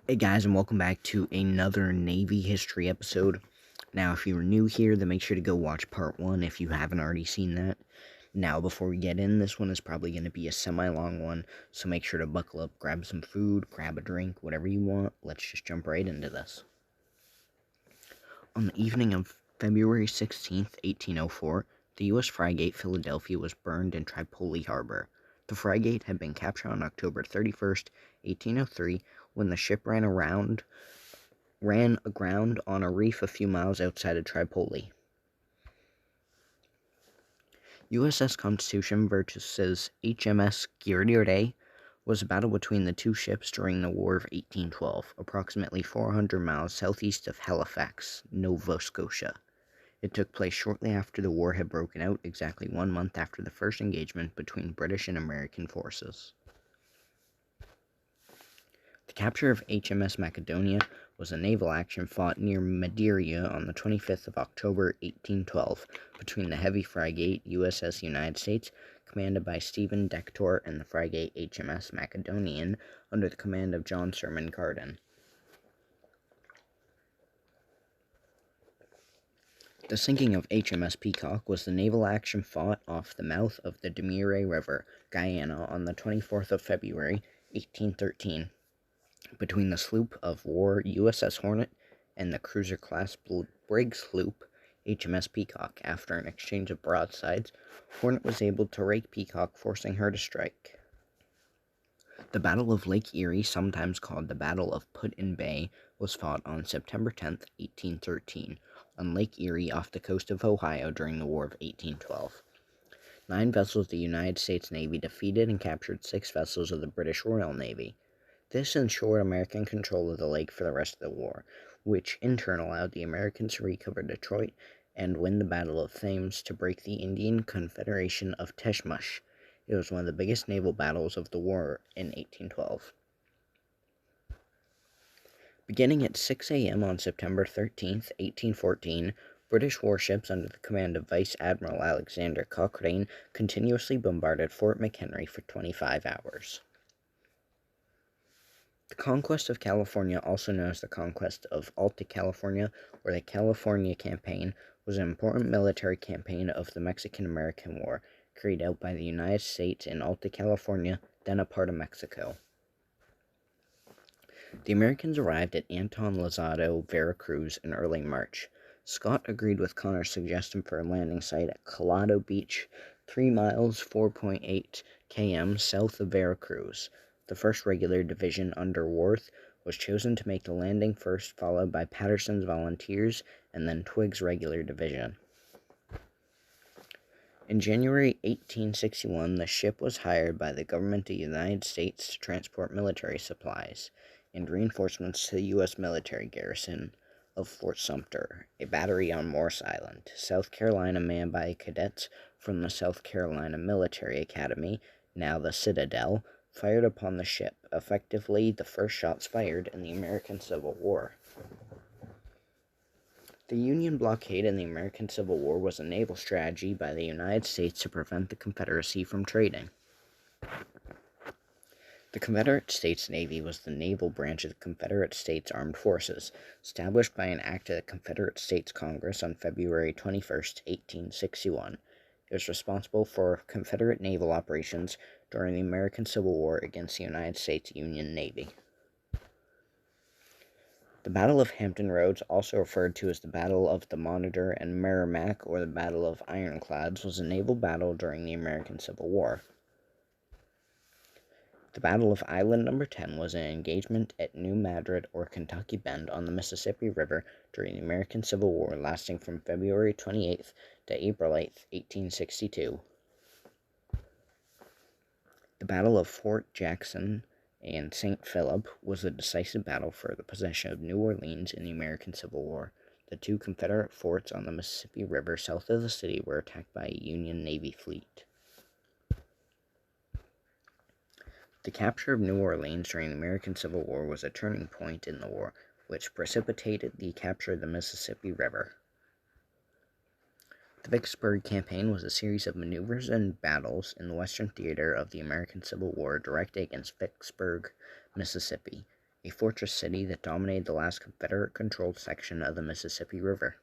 Hey guys, and welcome back to another Navy history episode. Now, if you're new here, then make sure to go watch part 1 if you haven't already seen that. Now, before we get in, this one is probably going to be a semi-long one, so make sure to buckle up, grab some food, grab a drink, whatever you want. Let's just jump right into this. On the evening of February 16th, 1804, the U.S. frigate Philadelphia was burned in Tripoli Harbor. The frigate had been captured on October 31st, 1803, when the ship ran aground on a reef a few miles outside of Tripoli. USS Constitution versus HMS Ghirardelli was a battle between the two ships during the War of 1812, approximately 400 miles southeast of Halifax, Nova Scotia. It took place shortly after the war had broken out, exactly 1 month after the first engagement between British and American forces. The capture of HMS Macedonia was a naval action fought near Madeira on the 25th of October, 1812, between the heavy frigate USS United States, commanded by Stephen Decatur, and the frigate HMS Macedonian, under the command of John Sherman Carden. The sinking of HMS Peacock was the naval action fought off the mouth of the Demure River, Guyana, on the 24th of February, 1813. Between the sloop of war USS Hornet and the cruiser-class brig sloop HMS Peacock. After an exchange of broadsides, Hornet was able to rake Peacock, forcing her to strike. The Battle of Lake Erie, sometimes called the Battle of Put-in Bay, was fought on September 10th, 1813, on Lake Erie off the coast of Ohio during the War of 1812. 9 vessels of the United States Navy defeated and captured 6 vessels of the British Royal Navy. This ensured American control of the lake for the rest of the war, which in turn allowed the Americans to recover Detroit and win the Battle of Thames to break the Indian Confederation of Teshmush. It was one of the biggest naval battles of the war in 1812. Beginning at 6 a.m. on September 13th, 1814, British warships under the command of Vice Admiral Alexander Cochrane continuously bombarded Fort McHenry for 25 hours. The conquest of California, also known as the conquest of Alta California or the California Campaign, was an important military campaign of the Mexican-American War, carried out by the United States in Alta California, then a part of Mexico. The Americans arrived at Anton Lozado, Veracruz in early March. Scott agreed with Connor's suggestion for a landing site at Colado Beach, 3 miles (4.8 km) south of Veracruz. The 1st Regular Division under Worth was chosen to make the landing first, followed by Patterson's Volunteers and then Twiggs' Regular Division. In January 1861, the ship was hired by the government of the United States to transport military supplies and reinforcements to the U.S. military garrison of Fort Sumter, a battery on Morris Island, South Carolina, manned by cadets from the South Carolina Military Academy, now the Citadel, fired upon the ship, effectively the first shots fired in the American Civil War. The Union blockade in the American Civil War was a naval strategy by the United States to prevent the Confederacy from trading. The Confederate States Navy was the naval branch of the Confederate States Armed Forces, established by an act of the Confederate States Congress on February 21st, 1861. It was responsible for Confederate naval operations during the American Civil War against the United States Union Navy. The Battle of Hampton Roads, also referred to as the Battle of the Monitor and Merrimack or the Battle of Ironclads, was a naval battle during the American Civil War. The Battle of Island No. 10 was an engagement at New Madrid or Kentucky Bend on the Mississippi River during the American Civil War, lasting from February 28th to April 8th, 1862. The Battle of Fort Jackson and St. Philip was a decisive battle for the possession of New Orleans in the American Civil War. The 2 Confederate forts on the Mississippi River south of the city were attacked by a Union Navy fleet. The capture of New Orleans during the American Civil War was a turning point in the war, which precipitated the capture of the Mississippi River. The Vicksburg Campaign was a series of maneuvers and battles in the Western theater of the American Civil War directed against Vicksburg, Mississippi. a fortress city that dominated the last Confederate-controlled section of the Mississippi River.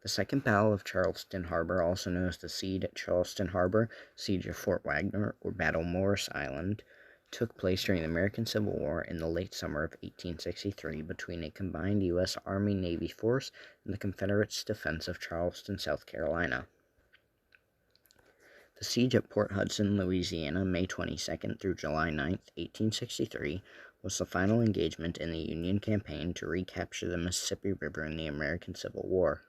The Second Battle of Charleston Harbor, also known as the Siege at Charleston Harbor, Siege of Fort Wagner, or Battle Morris Island, took place during the American Civil War in the late summer of 1863 between a combined U.S. Army-Navy force and the Confederates' defense of Charleston, South Carolina. The siege at Port Hudson, Louisiana, May 22nd through July 9, 1863, was the final engagement in the Union campaign to recapture the Mississippi River in the American Civil War.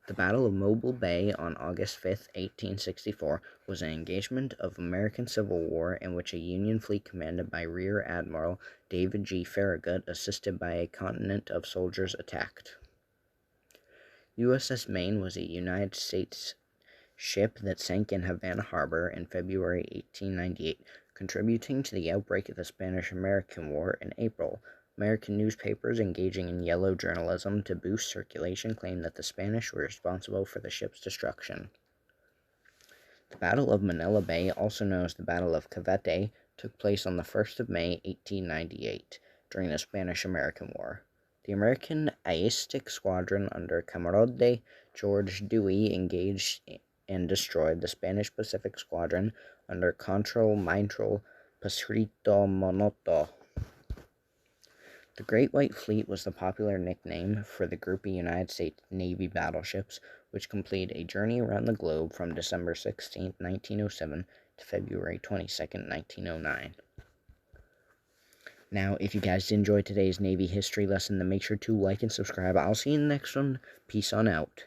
The Battle of Mobile Bay on August 5, 1864, was an engagement of American Civil War in which a Union fleet commanded by Rear Admiral David G. Farragut, assisted by a contingent of soldiers, attacked. USS Maine was a United States ship that sank in Havana Harbor in February 1898, contributing to the outbreak of the Spanish-American War in April. American newspapers engaging in yellow journalism to boost circulation claimed that the Spanish were responsible for the ship's destruction. The Battle of Manila Bay, also known as the Battle of Cavite, took place on the 1st of May, 1898, during the Spanish-American War. The American Aestic Squadron under Camarade George Dewey engaged and destroyed the Spanish Pacific Squadron under Control Maestro Pascuito Monoto. The Great White Fleet was the popular nickname for the group of United States Navy battleships, which completed a journey around the globe from December 16, 1907 to February 22, 1909. Now, if you guys did enjoy today's Navy history lesson, then make sure to like and subscribe. I'll see you in the next one. Peace on out.